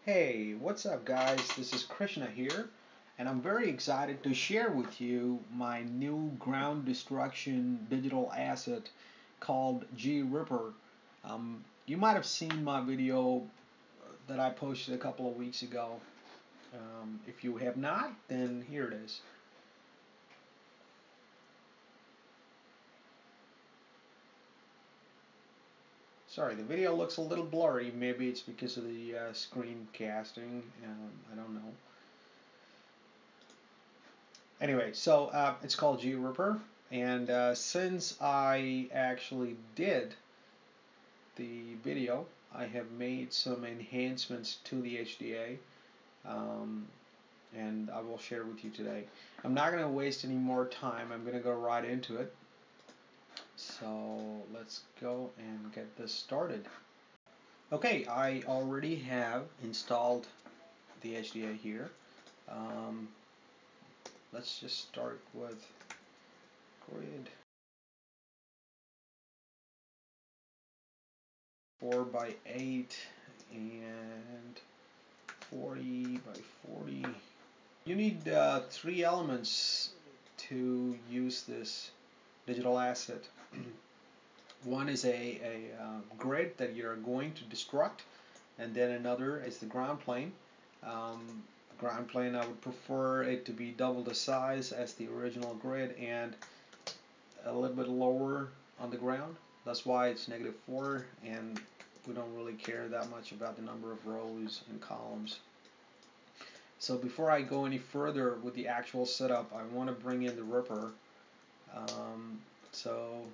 Hey, what's up guys? This is Krishna here, and I'm very excited to share with you my new ground destruction digital asset called GRIPPER. You might have seen my video that I posted a couple of weeks ago. If you have not, then here it is. Sorry, the video looks a little blurry. Maybe it's because of the screencasting. I don't know. Anyway, so it's called GRIPPER, and since I actually did the video, I have made some enhancements to the HDA, um, and I will share with you today. I'm not going to waste any more time. I'm going to go right into it. So let's go and get this started. Okay, I already have installed the HDA here. Um, let's just start with grid 4x8 and 40 by 40. You need three elements to use this digital asset. One is a grid that you're going to destruct, and then another is the ground plane. Ground plane, I would prefer it to be double the size as the original grid and a little bit lower on the ground. That's why it's -4, and we don't really care that much about the number of rows and columns. So before I go any further with the actual setup, I want to bring in the RIPPER. So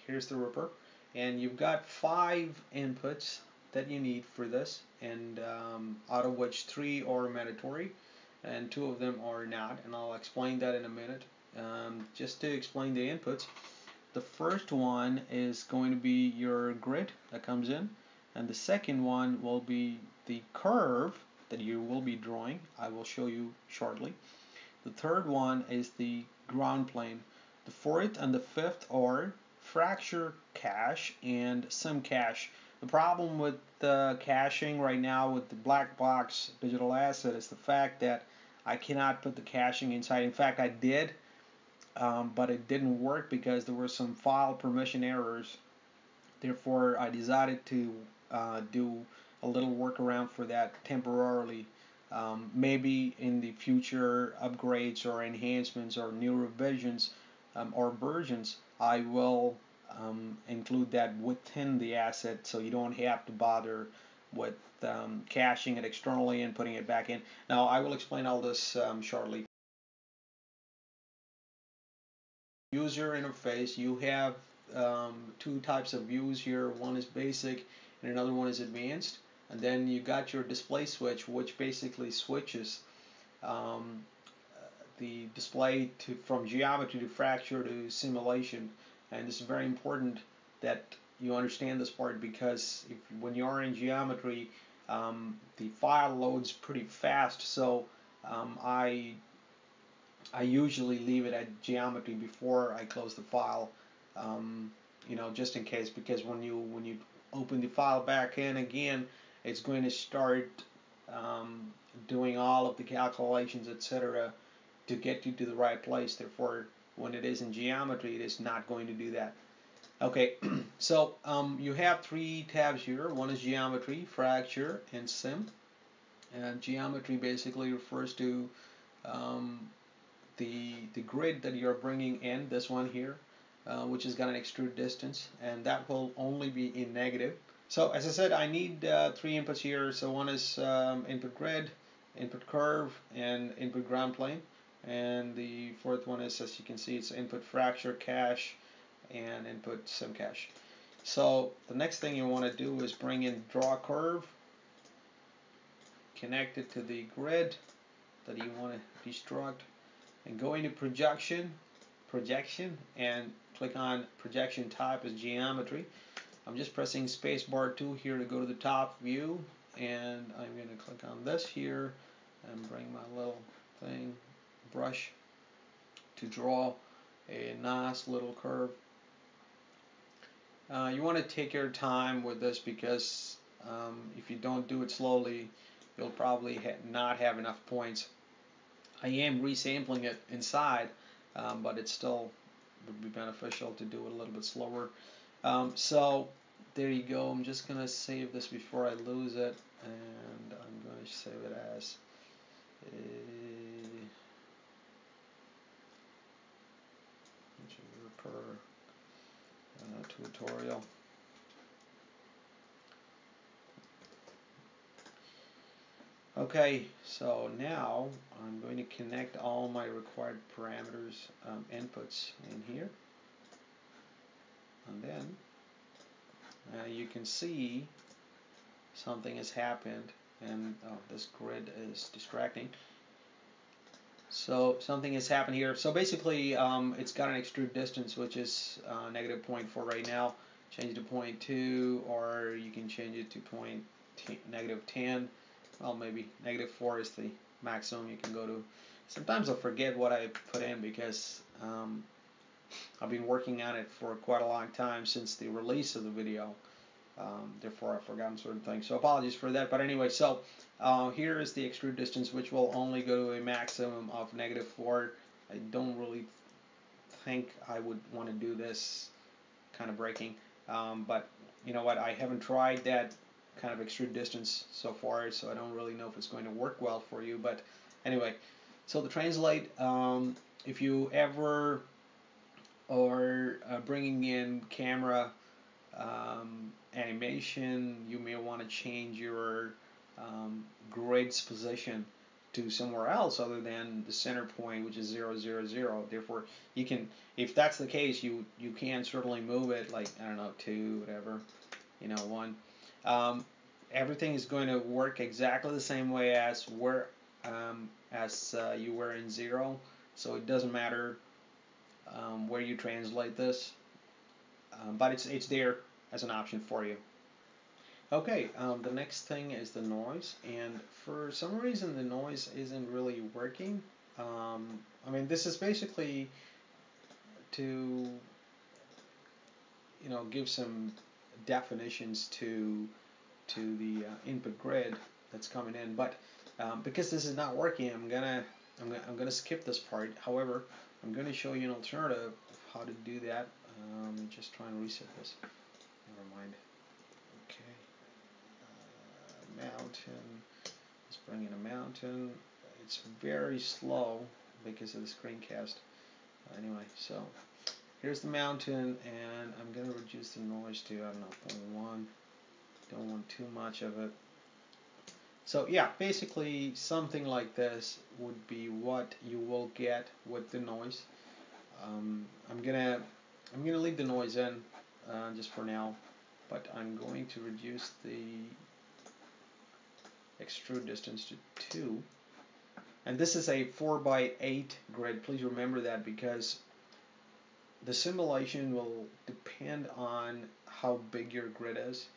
here's the RIPPER, and you've got 5 inputs that you need for this, and out of which 3 are mandatory and 2 of them are not, and I'll explain that in a minute. Just to explain the inputs, the first one is going to be your grid that comes in, and the second one will be the curve that you will be drawing. I will show you shortly. The third one is the ground plane. The fourth and the fifth are fracture cache and sim cache. The problem with the caching right now with the black box digital asset is the fact that I cannot put the caching inside. In fact, I did, but it didn't work because there were some file permission errors. Therefore, I decided to do a little workaround for that temporarily. Maybe in the future upgrades or enhancements or new revisions or versions, I will include that within the asset, so you don't have to bother with caching it externally and putting it back in. Now, I will explain all this shortly. User interface, you have 2 types of views here. One is basic and another one is advanced, and then you got your display switch, which basically switches the display from geometry to fracture to simulation. And it's very important that you understand this part, because when you are in geometry, the file loads pretty fast, so I usually leave it at geometry before I close the file, just in case, because when you open the file back in again, it's going to start doing all of the calculations, etc., to get you to the right place. Therefore, when it is in geometry, it is not going to do that. Okay, so you have 3 tabs here. One is geometry, fracture, and sim. And geometry basically refers to the grid that you're bringing in, this one here, which has got an extrude distance, and that will only be in negative. So as I said, I need 3 inputs here. So one is input grid, input curve, and input ground plane. And the fourth one is, as you can see, it's input fracture cache and input sim cache. So the next thing you want to do is bring in draw curve, connect it to the grid that you want to destruct, and go into projection, and click on projection type as geometry. I'm just pressing spacebar 2 here to go to the top view, and I'm going to click on this here and bring my little thing, brush, to draw a nice little curve. You want to take your time with this, because if you don't do it slowly, you'll probably not have enough points. I am resampling it inside, but it still would be beneficial to do it a little bit slower. So there you go. I'm just going to save this before I lose it, and I'm going to save it as RIPPER tutorial. Okay, so now I'm going to connect all my required parameters, inputs in here, and then you can see something has happened, and this grid is distracting. So something has happened here. So basically, it's got an extrude distance, which is -0.4 right now. Change it to 0.2, or you can change it to -10. Well, maybe -4 is the maximum you can go to. Sometimes I forget what I put in because I've been working on it for quite a long time since the release of the video. Therefore, I've forgotten certain things. So apologies for that. But anyway, so here is the extrude distance, which will only go to a maximum of -4. I don't really think I would want to do this kind of breaking. But you know what? I haven't tried that kind of extrude distance so far, so I don't really know if it's going to work well for you. But anyway, so to translate, if you ever are bringing in camera animation, you may want to change your grid's position to somewhere else other than the center point, which is 0, 0, 0. Therefore, you can, if that's the case, you can certainly move it, like, I don't know, 2, whatever, 1. Everything is going to work exactly the same way as you were in 0, so it doesn't matter where you translate this, but it's there as an option for you. Okay, the next thing is the noise, and for some reason the noise isn't really working. I mean, this is basically to give some definitions to the input grid that's coming in, but because this is not working, I'm gonna skip this part. However, I'm going to show you an alternative of how to do that. Just try and reset this. Never mind. Okay. Mountain. Let's bring in a mountain. It's very slow because of the screencast. Anyway, so here's the mountain, and I'm going to reduce the noise to, I don't know, 0.1. Don't want too much of it. So yeah, basically something like this would be what you will get with the noise. I'm gonna leave the noise in just for now, but I'm going to reduce the extrude distance to 2. And this is a 4x8 grid. Please remember that, because the simulation will depend on how big your grid is.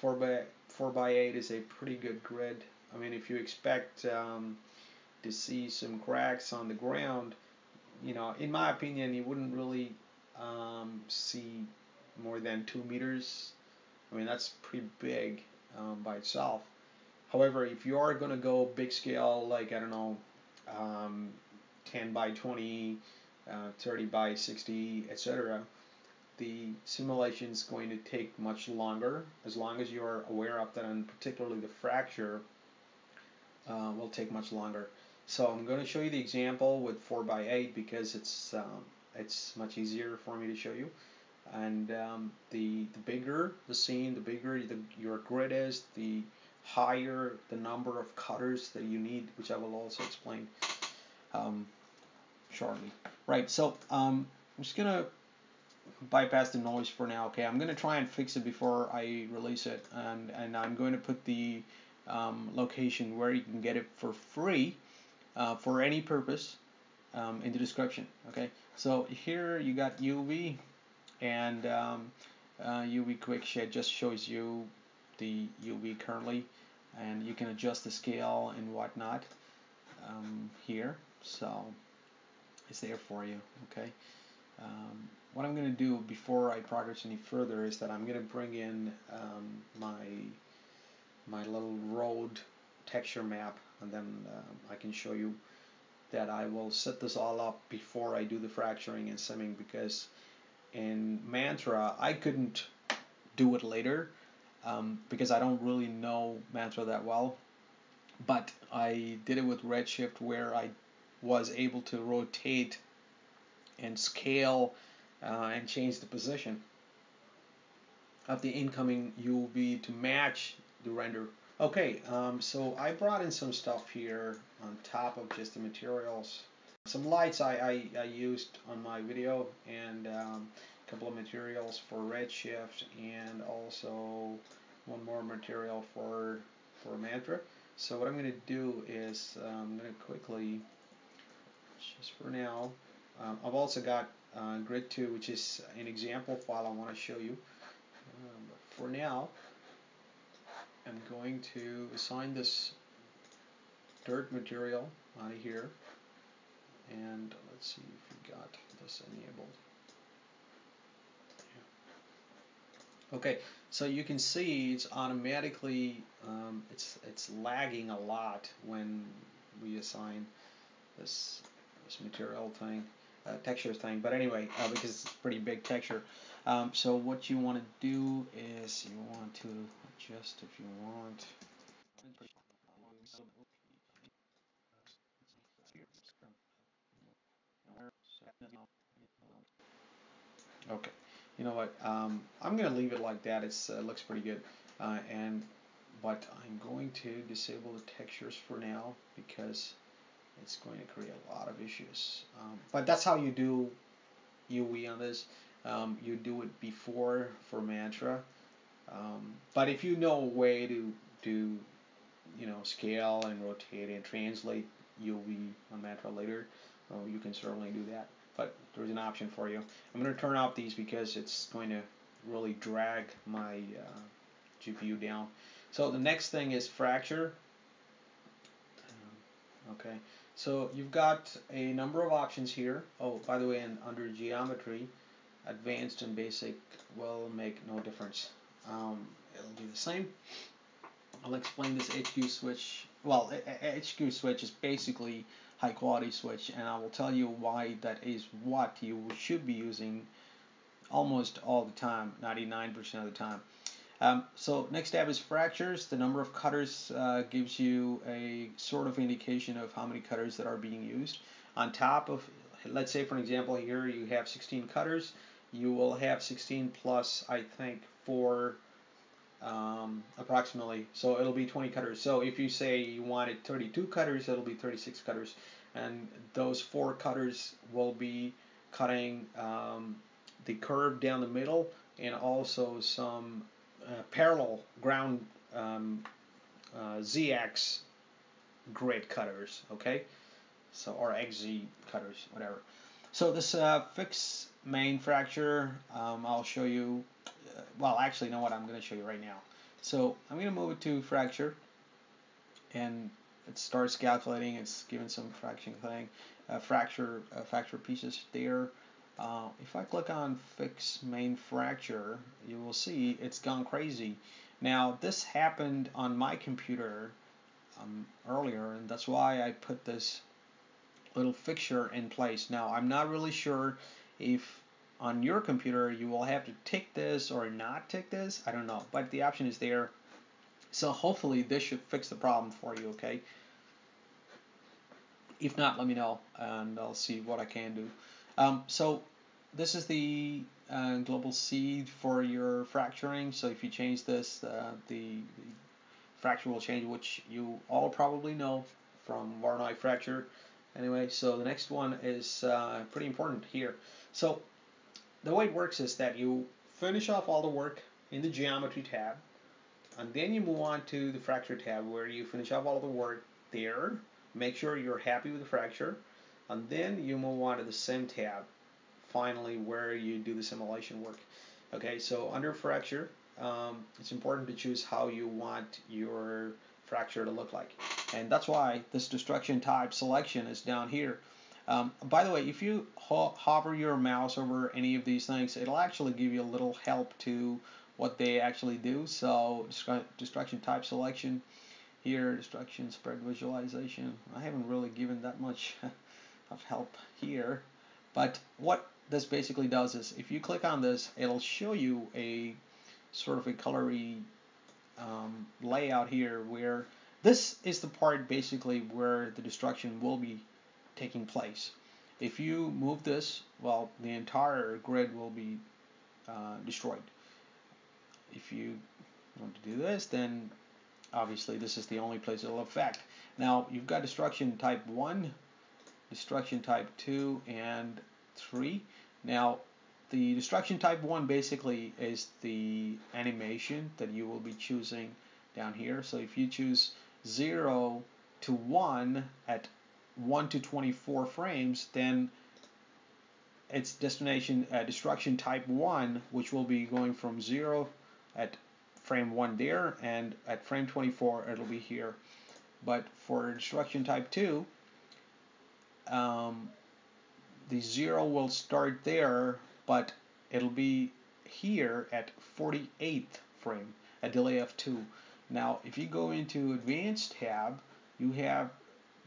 4x8 is a pretty good grid. I mean, if you expect to see some cracks on the ground, in my opinion, you wouldn't really see more than 2 meters. I mean, that's pretty big by itself. However, if you are going to go big scale, like, I don't know, 10 by 20, 30 by 60, etc., the simulation is going to take much longer, as long as you are aware of that, and particularly the fracture will take much longer. So I'm going to show you the example with 4x8 because it's much easier for me to show you. And the bigger the scene, the bigger your grid is, the higher the number of cutters that you need, which I will also explain shortly. Right, so I'm just going to bypass the noise for now. Okay, I'm going to try and fix it before I release it, and I'm going to put the location where you can get it for free for any purpose in the description. Okay, so here you got UV, and UV quick shed just shows you the UV currently, and you can adjust the scale and whatnot here, so it's there for you. Okay, what I'm going to do before I progress any further is that I'm going to bring in my little road texture map, and then I can show you that I will set this all up before I do the fracturing and simming, because in Mantra I couldn't do it later because I don't really know Mantra that well, but I did it with Redshift, where I was able to rotate and scale and change the position of the incoming UV to match the render. Okay, so I brought in some stuff here on top of just the materials. Some lights I used on my video, and a couple of materials for Redshift, and also one more material for Mantra. So what I'm going to do is I'm going to quickly, just for now, I've also got Grid 2, which is an example file I want to show you. But for now, I'm going to assign this dirt material out of here, and let's see if we got this enabled. Yeah. Okay, so you can see it's automatically it's lagging a lot when we assign this material thing, texture thing. But anyway, because it's a pretty big texture. So what you want to do is you want to adjust, if you want. Okay, you know what? I'm gonna leave it like that. It's looks pretty good, but I'm going to disable the textures for now because it's going to create a lot of issues. But that's how you do UV on this. You do it before for Mantra, but if you know a way to do, scale and rotate and translate UV on Mantra later, you can certainly do that. But there's an option for you. I'm going to turn off these because it's going to really drag my GPU down. So the next thing is fracture. Okay, so you've got a number of options here. Oh, by the way, and under geometry, advanced and basic will make no difference. It'll do the same. I'll explain this HQ switch. Well, HQ switch is basically high quality switch, and I will tell you why that is what you should be using almost all the time, 99% of the time. So next tab is fractures. The number of cutters gives you a sort of indication of how many cutters that are being used. On top of, let's say for an example here, you have 16 cutters. You will have 16 plus, I think, 4 approximately. So it'll be 20 cutters. So if you say you wanted 32 cutters, it'll be 36 cutters. And those 4 cutters will be cutting the curve down the middle, and also some parallel ground ZX grid cutters, okay? So, or XZ cutters, whatever. So this fixed main fracture, I'll show you, well, actually, you know what, I'm going to show you right now. So I'm going to move it to fracture, and it starts calculating. It's given some fraction thing, fracture pieces there. If I click on fix main fracture, you will see it's gone crazy. Now this happened on my computer earlier, and that's why I put this little fixture in place. Now I'm not really sure if on your computer you will have to tick this or not tick this. I don't know, but the option is there. So hopefully this should fix the problem for you, okay? If not, let me know, and I'll see what I can do. So this is the global seed for your fracturing. So if you change this, the fracture will change, which you all probably know from Voronoi fracture. Anyway, so the next one is pretty important here. So the way it works is that you finish off all the work in the geometry tab, and then you move on to the fracture tab, where you finish off all the work there. Make sure you're happy with the fracture, and then you move on to the sim tab, finally, where you do the simulation work. Okay, so under fracture, it's important to choose how you want your fracture to look like, and that's why this destruction type selection is down here. By the way, if you hover your mouse over any of these things, it'll actually give you a little help to what they actually do. So destruction type selection Here, destruction spread visualization. I haven't really given that much of help here, but what this basically does is if you click on this, it'll show you a sort of a colory layout here where this is the part basically where the destruction will be taking place. If you move this, well, the entire grid will be destroyed. If you want to do this, then obviously this is the only place it'll affect. Now you've got destruction type 1, destruction type 2, and 3. Now the destruction type 1 basically is the animation that you will be choosing down here. So if you choose 0 to 1 at 1 to 24 frames, then it's destruction type 1, which will be going from 0 at frame 1 there, and at frame 24 it'll be here. But for destruction type 2, the 0 will start there, but it'll be here at 48th frame, a delay of 2. Now if you go into advanced tab, you have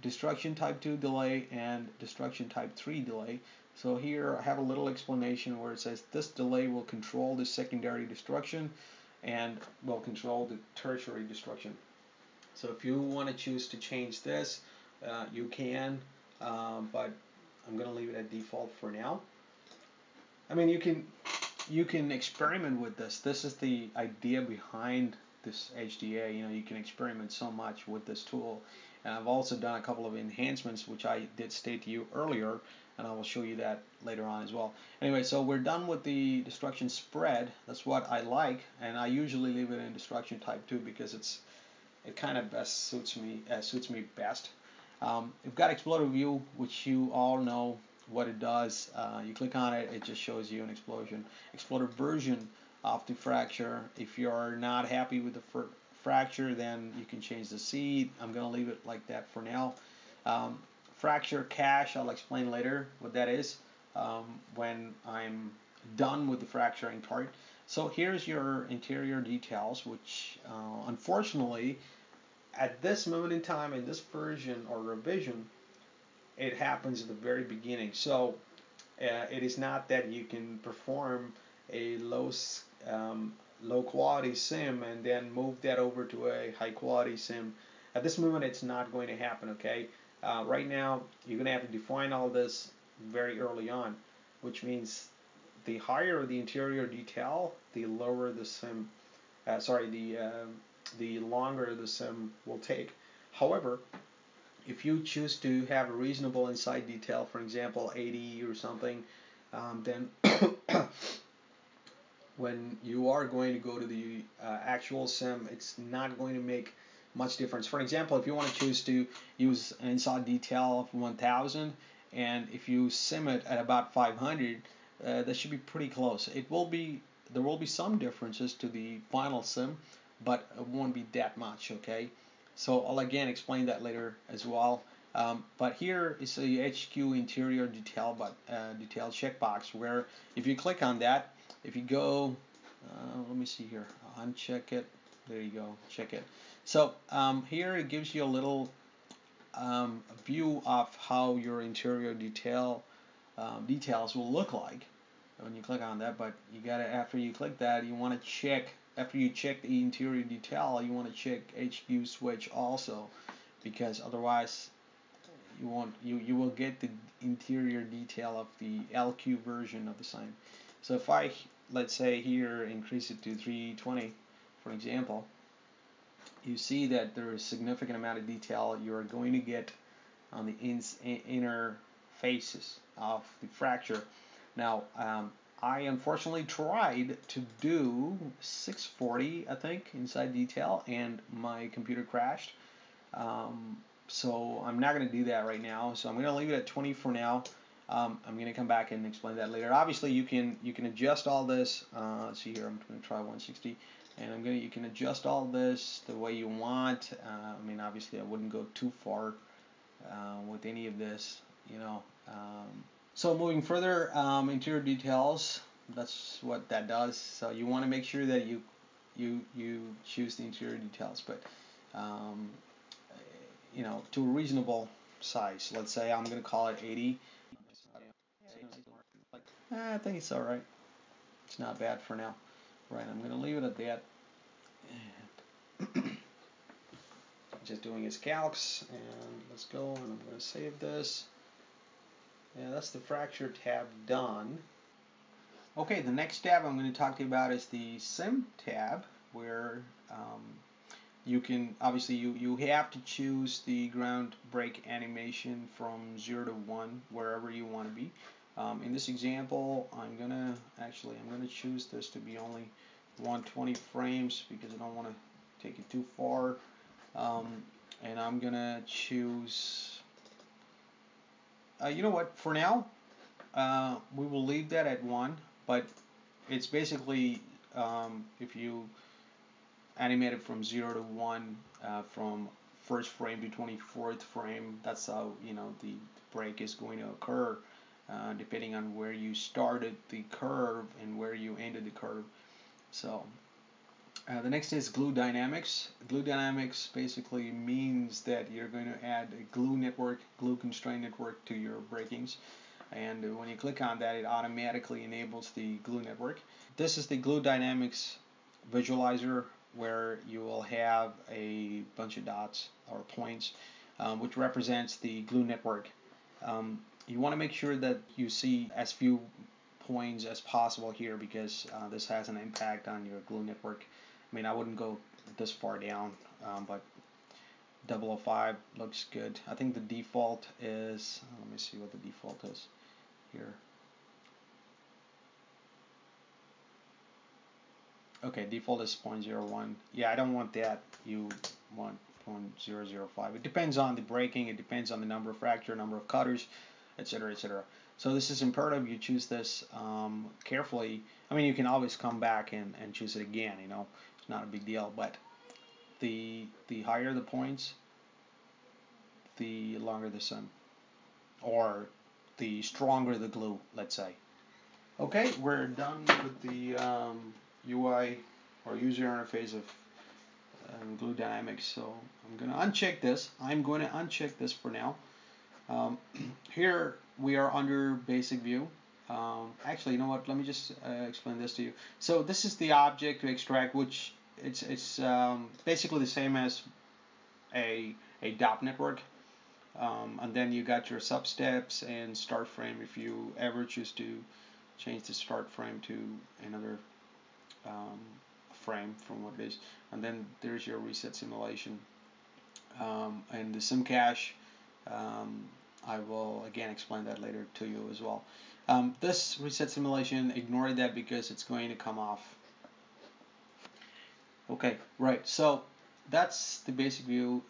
destruction type 2 delay and destruction type 3 delay. So here I have a little explanation where it says this delay will control the secondary destruction and will control the tertiary destruction. So if you want to choose to change this, you can, but I'm going to leave it at default for now. I mean, you can experiment with this. This is the idea behind this HDA. You know, you can experiment so much with this tool. And I've also done a couple of enhancements, which I did state to you earlier, and I will show you that later on as well. Anyway, so we're done with the destruction spread. That's what I like, and I usually leave it in destruction type 2 because it kind of best suits me best. We've got Exploder View, which you all know what it does. You click on it, it just shows you an exploder version of the fracture. If you're not happy with the fracture, then you can change the seed. I'm going to leave it like that for now. Fracture cache, I'll explain later what that is when I'm done with the fracturing part. So here's your interior details, which unfortunately at this moment in time in this version or revision, it happens at the very beginning. So it is not that you can perform a low quality sim and then move that over to a high quality sim. At this moment it's not going to happen, okay? Right now you're going to have to define all this very early on, which means the higher the interior detail, the lower the sim, the longer the sim will take. However, if you choose to have a reasonable inside detail, for example 80 or something, then when you are going to go to the actual sim, it's not going to make much difference. For example, if you want to choose to use an inside detail of 1000, and if you sim it at about 500, that should be pretty close. There will be some differences to the final sim, but it won't be that much, okay? So I'll again explain that later as well. But here is a HQ interior detail detail checkbox, where if you click on that, if you go, let me see here, uncheck it. There you go, check it. So here it gives you a little view of how your interior details will look like when you click on that. But you gotta, after you click that, you want to check. After you check the interior detail, you want to check HQ switch also, because otherwise you will get the interior detail of the LQ version of the sign. So if I, let's say here, increase it to 320, for example, you see that there is a significant amount of detail you are going to get on the inner faces of the fracture. Now, I unfortunately tried to do 640, I think, inside detail, and my computer crashed. So I'm not going to do that right now. So I'm going to leave it at 20 for now. I'm going to come back and explain that later. Obviously, you can adjust all this. Let's see here. I'm going to try 160, and you can adjust all this the way you want. I mean, obviously, I wouldn't go too far with any of this, you know. So moving further, interior details. That's what that does. So you want to make sure that you choose the interior details. But um, to a reasonable size. Let's say I'm going to call it 80. I think it's alright. It's not bad for now. Right, I'm going to leave it at that. Just doing his calcs, and let's go, and I'm going to save this. Yeah, that's the fracture tab done. Okay, the next tab I'm going to talk to you about is the Sim tab, where you can, obviously you have to choose the ground break animation from 0 to 1 wherever you want to be. In this example, I'm gonna choose this to be only 120 frames because I don't want to take it too far, and I'm gonna choose, you know what, for now we will leave that at 1, but it's basically, if you animate it from 0 to 1, from first frame to 24th frame, that's how the break is going to occur, depending on where you started the curve and where you ended the curve. So the next is glue dynamics. Glue dynamics basically means that you're going to add a glue network, glue constraint network to your breakings. And when you click on that, it automatically enables the glue network. This is the glue dynamics visualizer, where you will have a bunch of dots or points, which represents the glue network. You want to make sure that you see as few points as possible here, because this has an impact on your glue network. I mean, I wouldn't go this far down, but 005 looks good. I think the default is, let me see what the default is here. Okay, default is 0.01. Yeah, I don't want that. You want 0.005. It depends on the breaking, it depends on the number of fracture, number of cutters, etc., etc. So this is imperative you choose this carefully. I mean, you can always come back and choose it again, it's not a big deal, but the higher the points, the longer the sim, or the stronger the glue, let's say. Okay, we're done with the UI or user interface of glue dynamics. So I'm going to uncheck this. For now. Here we are under basic view. Actually, you know what? Let me just explain this to you. So this is the object to extract, which it's basically the same as a dot network. And then you got your sub steps and start frame if you ever choose to change the start frame to another frame from what it is. And then there's your reset simulation, and the sim cache. I will again explain that later to you as well. This reset simulation, ignore that because it's going to come off. Okay, right, so that's the basic view.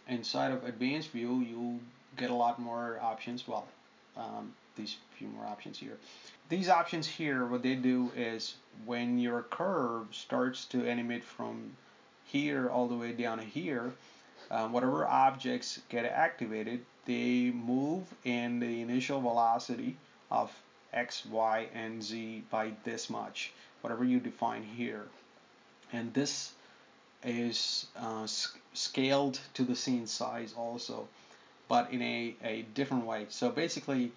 Inside of advanced view, you get a lot more options. Well, these few more options here. These options here, what they do is when your curve starts to animate from here all the way down here, whatever objects get activated, they move in the initial velocity of x, y, and z by this much, whatever you define here. And this is scaled to the scene size also, but in a different way. So basically,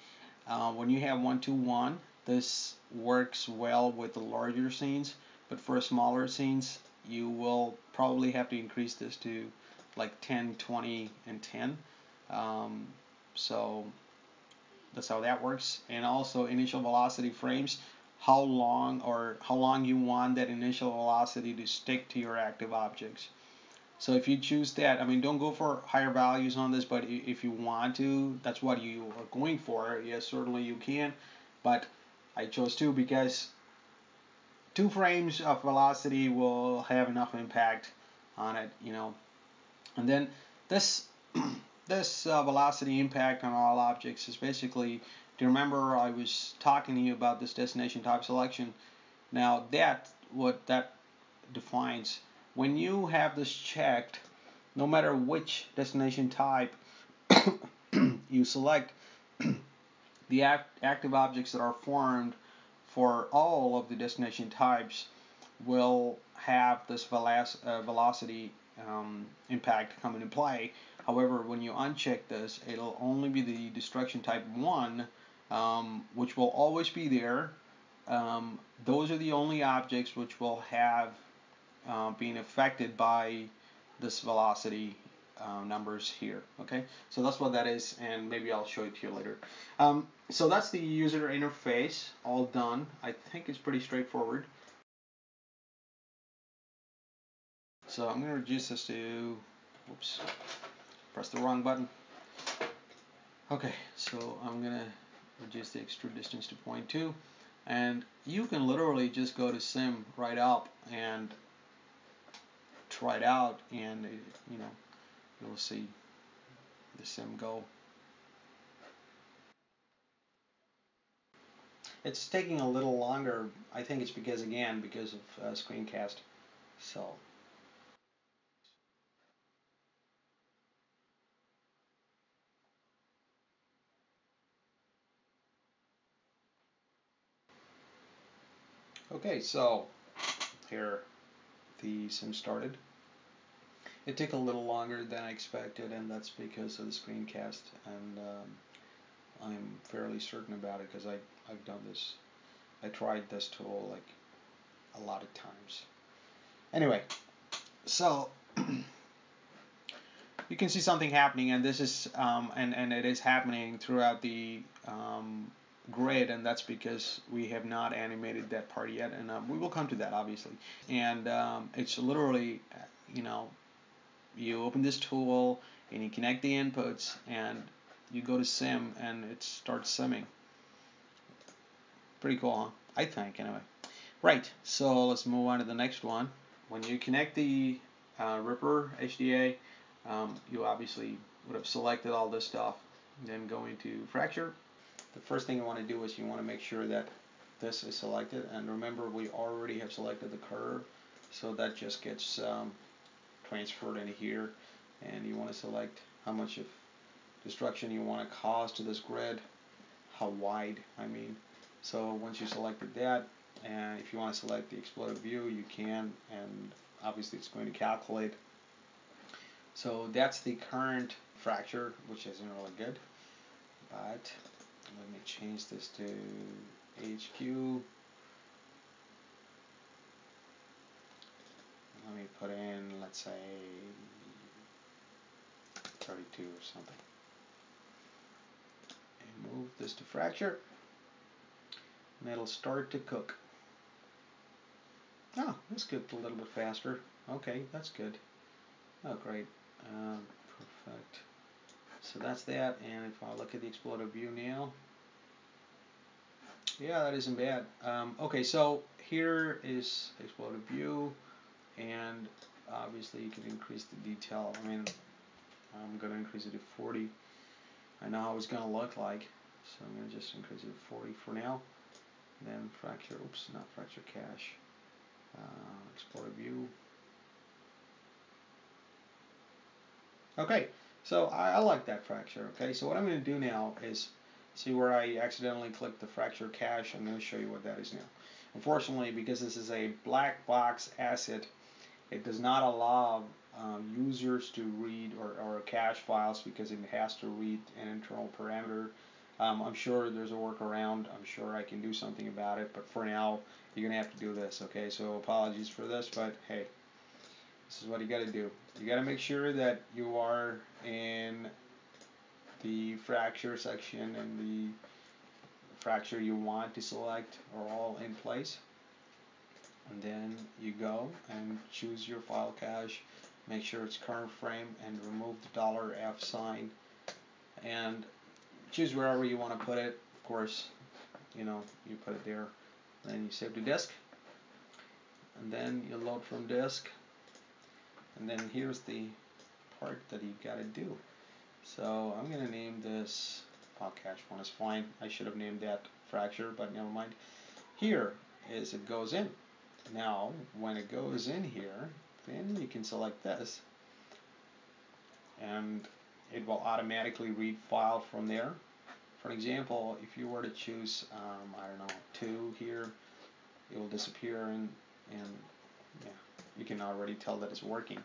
when you have 1 to 1, this works well with the larger scenes, but for smaller scenes, you will probably have to increase this to like 10, 20, and 10. So that's how that works. And also initial velocity frames, how long you want that initial velocity to stick to your active objects. So if you choose that, I mean, don't go for higher values on this, but if you want to, that's what you are going for. Yes, certainly you can, but I chose 2 because 2 frames of velocity will have enough impact on it, And then this velocity impact on all objects is basically, do you remember I was talking to you about this destination type selection? Now what that defines, when you have this checked, no matter which destination type you select, the active objects that are formed for all of the destination types will have this velocity impact come into play. However, when you uncheck this, it'll only be the destruction type 1, which will always be there. Those are the only objects which will have being affected by this velocity numbers here. Okay, so that's what that is, and maybe I'll show it to you later. So that's the user interface all done. I think it's pretty straightforward. So I'm going to reduce this to, whoops, press the wrong button. Okay, so I'm going to reduce the extrude distance to 0.2, and you can literally just go to sim right up and try it out, and you know, you'll see the sim go. It's taking a little longer. I think it's because of screencast. So okay, so here the sim started. It took a little longer than I expected, and that's because of the screencast, and I'm fairly certain about it because I've done this. I tried this tool like a lot of times. Anyway, so you can see something happening, and this is and it is happening throughout the grid, and that's because we have not animated that part yet, and we will come to that obviously. And it's literally, you know, you open this tool and you connect the inputs and you go to sim and it starts simming. Pretty cool, huh? I think, anyway. Right, so let's move on to the next one. When you connect the RIPPER HDA, you obviously would have selected all this stuff. Then go into fracture. The first thing you want to do is you want to make sure that this is selected, and remember we already have selected the curve, so that just gets transferred into here, and you want to select how much of destruction you want to cause to this grid, how wide, I mean. So once you selected that, and if you want to select the exploded view, you can, and obviously it's going to calculate. So that's the current fracture, which isn't really good, but let me change this to HQ. Let me put in, let's say, 32 or something. And move this to fracture. And it'll start to cook. Oh, this cooked a little bit faster. Okay, that's good. Oh, great. Perfect. So that's that. And if I look at the exploded view now, yeah, that isn't bad. Okay, so here is exploded view, and obviously you can increase the detail. I mean, I'm going to increase it to 40. I know how it's going to look like, so I'm going to just increase it to 40 for now. And then fracture, oops, not fracture cache. Exploded view. Okay, so I like that fracture. Okay, so what I'm going to do now is see where I accidentally clicked the fracture cache. I'm going to show you what that is now. Unfortunately, because this is a black box asset, it does not allow users to read or cache files because it has to read an internal parameter. I'm sure there's a workaround. I'm sure I can do something about it, but for now, you're going to have to do this. Okay, so apologies for this, but hey, this is what you got to do. You got to make sure that you are in the fracture section and the fracture you want to select are all in place. And then you go and choose your file cache, make sure it's current frame, and remove the $F sign, and choose wherever you want to put it. Of course, you know, you put it there. Then you save to disk, and then you load from disk, and then here's the part that you got to do. So I'm going to name this file cache 1 is fine. I should have named that fracture, but never mind. Here is it goes in. Now, when it goes in here, then you can select this, and it will automatically read file from there. For example, if you were to choose, I don't know, 2 here, it will disappear, and yeah, you can already tell that it's working.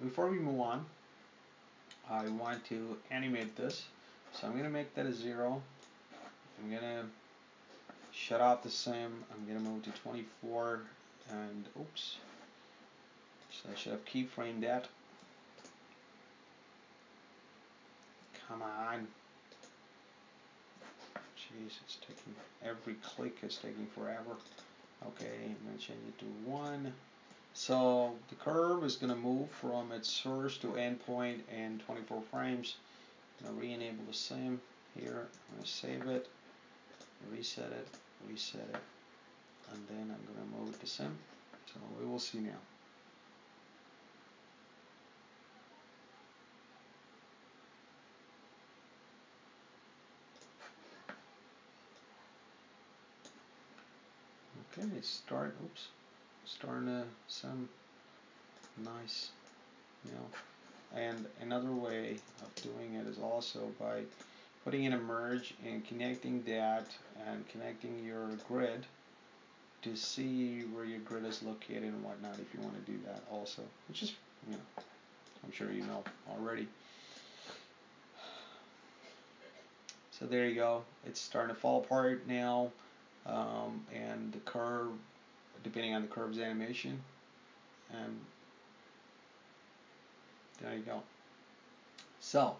before we move on, I want to animate this. So I'm going to make that a 0. I'm going to shut off the sim. I'm going to move to 24 and oops. So I should have keyframed that. Come on. Jeez, it's taking, every click is taking forever. Okay, I'm going to change it to 1. So the curve is going to move from its source to endpoint in 24 frames. I'm going to re-enable the sim here. I'm going to save it, reset it, and then I'm going to move it to sim. So we will see now. Okay, it's starting to sound nice, you know. And another way of doing it is also by putting in a merge and connecting that and connecting your grid to see where your grid is located and whatnot if you want to do that also, which is, you know, I'm sure you know already. So there you go. It's starting to fall apart now, and the curve, depending on the curve's animation, and there you go. So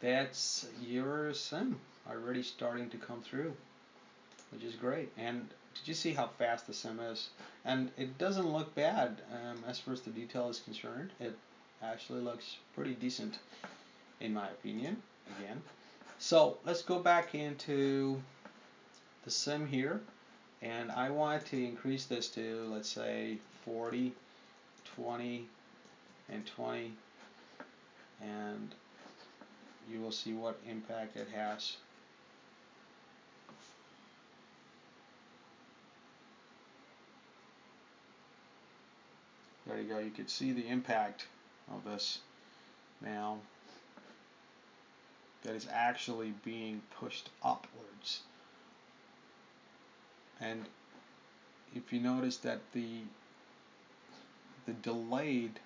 that's your sim already starting to come through, which is great. And did you see how fast the sim is? And it doesn't look bad as far as the detail is concerned. It actually looks pretty decent in my opinion, again. So let's go back into the sim here, and I want to increase this to, let's say, 40, 20, and 20, and you will see what impact it has. There you go, you can see the impact of this now that is actually being pushed upwards. And if you notice that the delayed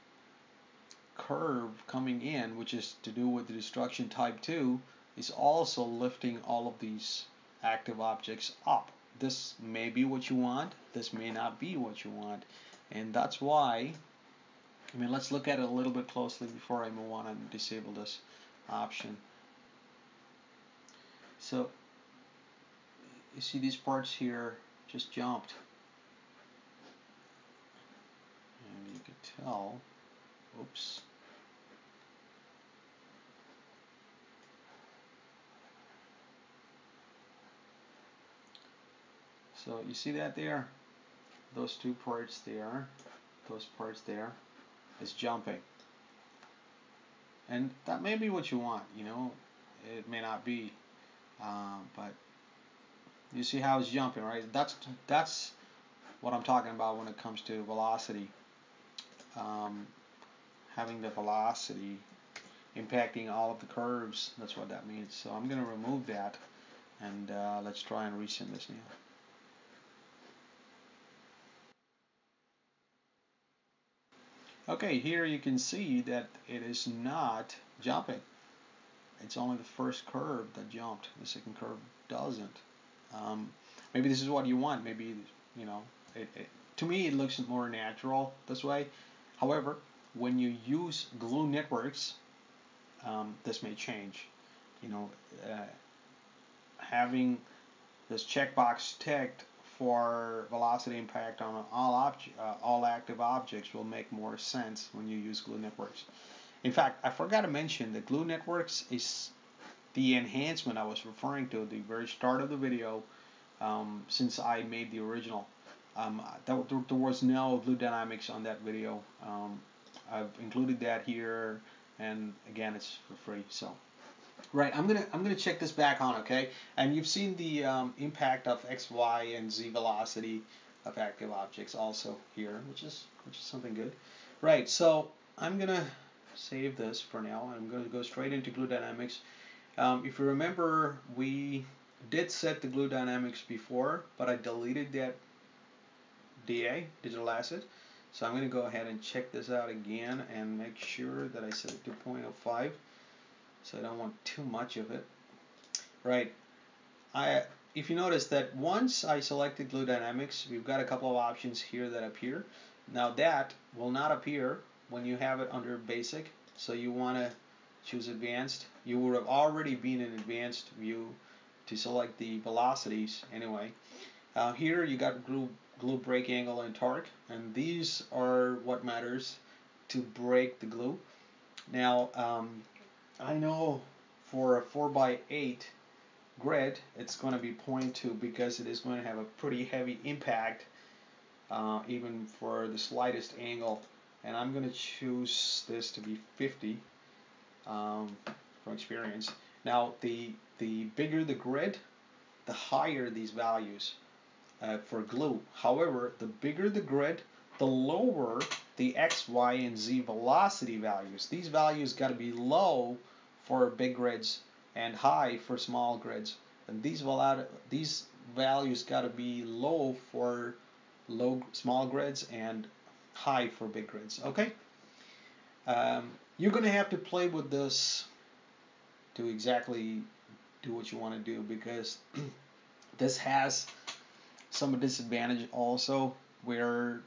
curve coming in, which is to do with the destruction type 2, is also lifting all of these active objects up. This may be what you want, this may not be what you want, and that's why, I mean, let's look at it a little bit closely before I move on and disable this option. So you see these parts here just jumped, and you can tell, oops, so you see that there, those two parts there, those parts there is jumping, and that may be what you want, you know, it may not be, but you see how it's jumping, right? That's what I'm talking about when it comes to velocity, having the velocity impacting all of the curves. That's what that means. So I'm going to remove that, and let's try and resend this now. Okay, here you can see that it is not jumping. It's only the first curve that jumped. The second curve doesn't. Maybe this is what you want. Maybe, you know, to me it looks more natural this way. However, when you use glue networks, this may change. You know, having this checkbox ticked for velocity impact on all active objects will make more sense when you use glue networks. In fact, I forgot to mention that glue networks is the enhancement I was referring to at the very start of the video, since I made the original. There was no glue dynamics on that video. I've included that here, and again, it's for free. So, right, I'm gonna check this back on, okay? And you've seen the impact of X, Y, and Z velocity of active objects also here, which is something good. Right. So I'm gonna save this for now. I'm going to go straight into glue dynamics. If you remember, we did set the glue dynamics before, but I deleted that DA, digital asset. So I'm going to go ahead and check this out again and make sure that I set it to 0.05, so I don't want too much of it. Right. If you notice that once I selected Glue Dynamics, we've got a couple of options here that appear. Now that will not appear when you have it under Basic, so you want to choose Advanced. You would have already been in Advanced view to select the velocities anyway. Here you got glue break angle and torque, and these are what matters to break the glue. Now I know for a 4x8 grid it's going to be 0.2 because it is going to have a pretty heavy impact even for the slightest angle, and I'm going to choose this to be 50 from experience. Now the bigger the grid, the higher these values for glue. However, the bigger the grid, the lower the X, Y, and Z velocity values. These values got to be low for big grids and high for small grids. And these values got to be low for small grids and high for big grids. Okay? You're going to have to play with this to exactly do what you want to do, because this has some disadvantage also, where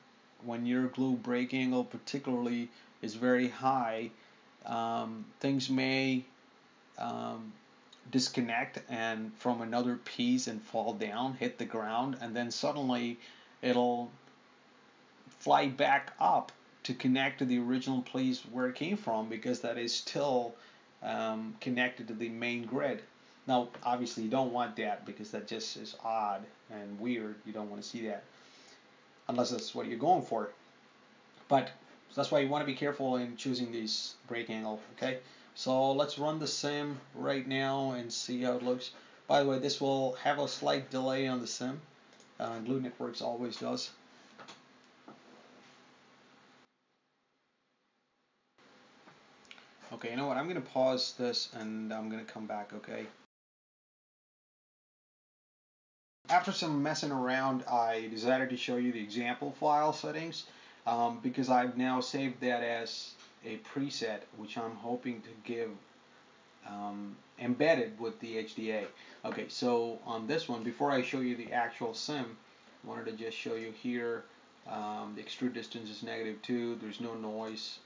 when your glue break angle particularly is very high, things may disconnect and from another piece and fall down, hit the ground, and then suddenly it'll fly back up to connect to the original place where it came from, because that is still connected to the main grid. Now obviously you don't want that, because that just is odd and weird. You don't want to see that unless that's what you're going for. But that's why you want to be careful in choosing these break angle. Okay, so let's run the sim right now and see how it looks. By the way, this will have a slight delay on the sim. Glue Networks always does. Okay, you know what? I'm going to pause this and I'm going to come back, okay? After some messing around, I decided to show you the example file settings because I've now saved that as a preset, which I'm hoping to give embedded with the HDA. Okay, so on this one, before I show you the actual sim, I wanted to just show you here the extrude distance is -2, there's no noise,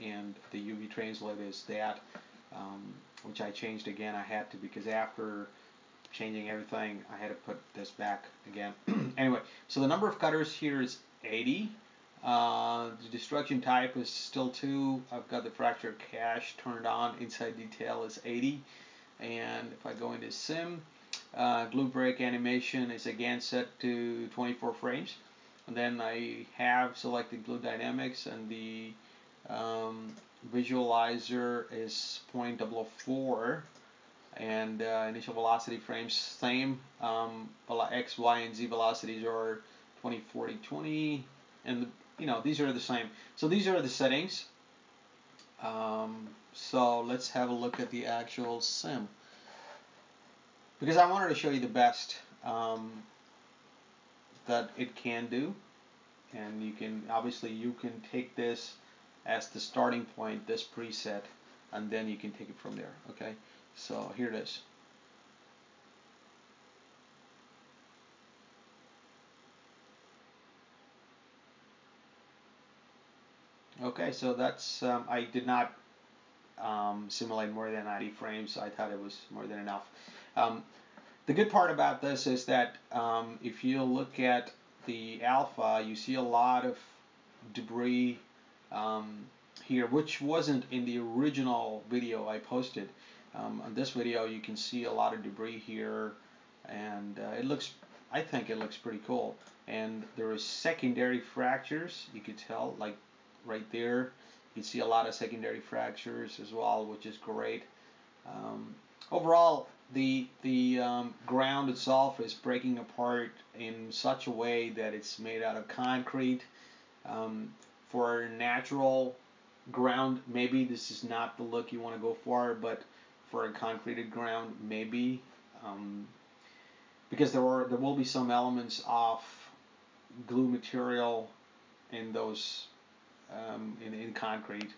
and the UV translate is that, which I changed again. I had to, because after changing everything I had to put this back again. Anyway, so the number of cutters here is 80. The destruction type is still 2. I've got the fracture cache turned on. Inside detail is 80. And if I go into sim, glue break animation is again set to 24 frames. And then I have selected glue dynamics, and the visualizer is 0.004. And initial velocity frames same. X, Y, and Z velocities are 20, 40, 20, and these are the same. So these are the settings. So let's have a look at the actual sim, because I wanted to show you the best that it can do. And you can take this as the starting point, this preset, and then you can take it from there. Okay. So here it is. Okay, so that's I did not simulate more than 90 frames. I thought it was more than enough. The good part about this is that if you look at the alpha, you see a lot of debris here, which wasn't in the original video I posted. On this video you can see a lot of debris here, and I think it looks pretty cool. And there is secondary fractures, you could tell, like right there. You can see a lot of secondary fractures as well, which is great. Overall, the ground itself is breaking apart in such a way that it's made out of concrete. For natural ground, maybe this is not the look you want to go for, but for a concreted ground, maybe, because there will be some elements of glue material in those in concrete.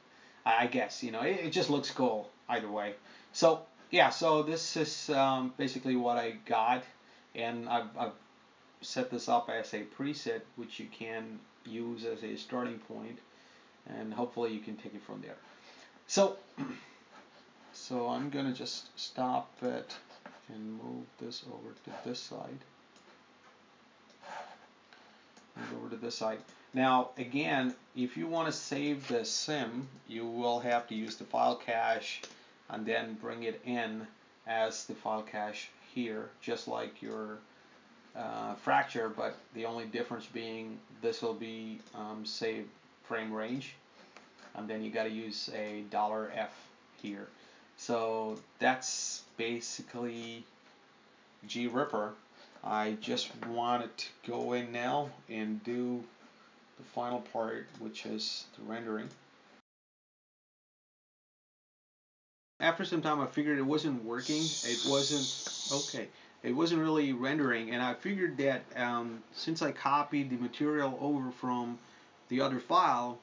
I guess, it just looks cool either way. So yeah, so this is basically what I got, and I've set this up as a preset which you can use as a starting point, and hopefully you can take it from there. So so I'm gonna just stop it and move this over to this side. Move over to this side. Now again, if you want to save the sim, you will have to use the file cache and then bring it in as the file cache here, just like your fracture, but the only difference being this will be save frame range, and then you got to use a $F here. So that's basically GRIPPER. I just wanted to go in now and do the final part, which is the rendering. After some time I figured it wasn't working. It wasn't really rendering, and I figured that since I copied the material over from the other file,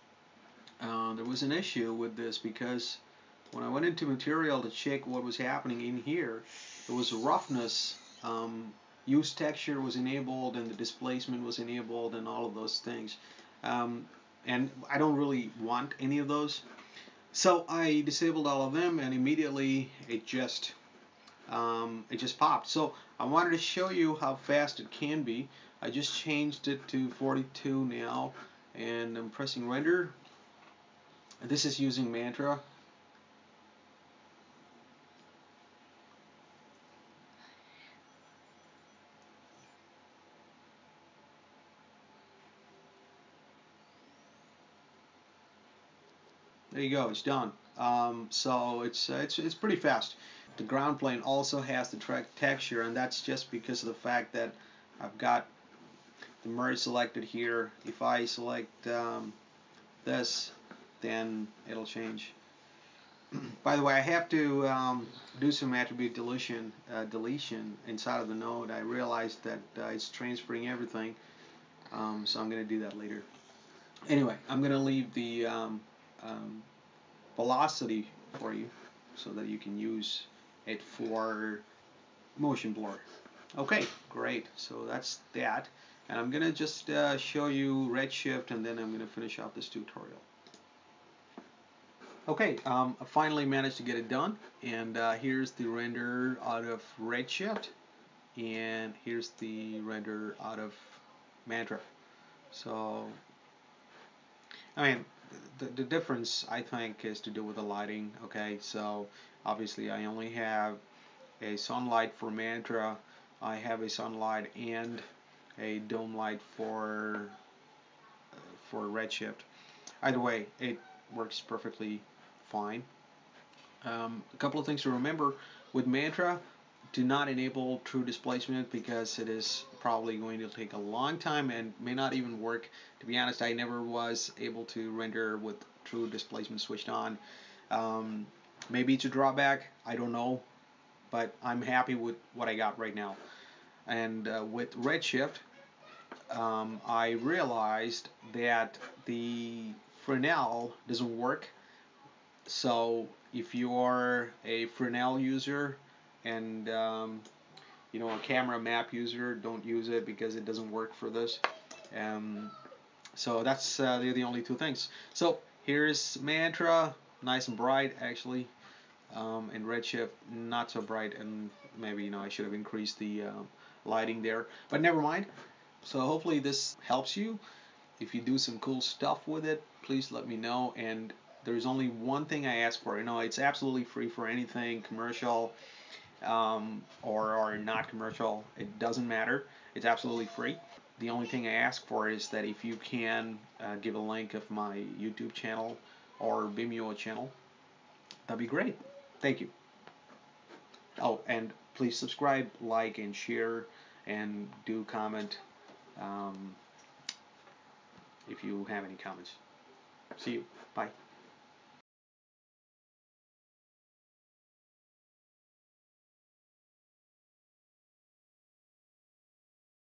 there was an issue with this, because when I went into material to check what was happening in here, there was a roughness. Use texture was enabled, and the displacement was enabled, and all of those things. And I don't really want any of those. So I disabled all of them, and immediately it just popped. So I wanted to show you how fast it can be. I just changed it to 42 now, and I'm pressing render. This is using Mantra. There you go, it's done. So it's pretty fast. The ground plane also has the texture, and that's just because of the fact that I've got the merge selected here. If I select this, then it'll change. By the way, I have to do some attribute deletion inside of the node. I realized that it's transferring everything, so I'm going to do that later. Anyway, I'm going to leave the velocity for you so that you can use it for motion blur. Okay, great. So that's that. And I'm going to just show you redshift, and then I'm going to finish up this tutorial. Okay, I finally managed to get it done, and here's the render out of redshift, and here's the render out of Mantra. So, I mean, the difference, I think, is to do with the lighting. Okay, so obviously I only have a sunlight for Mantra. I have a sunlight and a dome light for redshift. Either way, it works perfectly fine. A couple of things to remember with Mantra: do not enable true displacement, because it is probably going to take a long time and may not even work. To be honest, I never was able to render with true displacement switched on. Maybe it's a drawback, I don't know, but I'm happy with what I got right now. And with redshift, I realized that the Fresnel doesn't work. So if you're a Fresnel user and a camera map user, don't use it because it doesn't work for this. So that's they're the only two things. So here's Mantra, nice and bright actually, and redshift not so bright, and maybe I should have increased the lighting there, but never mind. So hopefully this helps you. If you do some cool stuff with it, please let me know. And there's only one thing I ask for. It's absolutely free for anything commercial or not commercial. It doesn't matter. It's absolutely free. The only thing I ask for is that if you can give a link of my YouTube channel or Vimeo channel, that'd be great. Thank you. Oh, and please subscribe, like, and share, and do comment if you have any comments. See you. Bye.